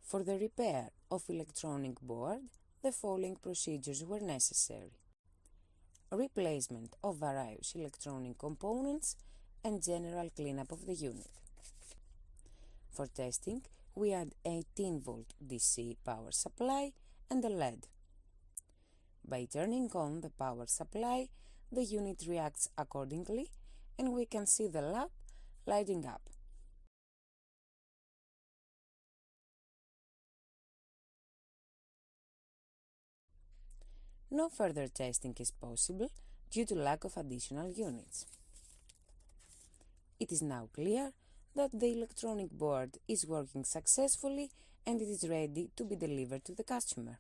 For the repair of electronic board, the following procedures were necessary: replacement of various electronic components and general cleanup of the unit. For testing, we had 18-volt DC power supply and a LED. By turning on the power supply, the unit reacts accordingly and we can see the lamp lighting up. No further testing is possible due to lack of additional units. It is now clear that the electronic board is working successfully and it is ready to be delivered to the customer.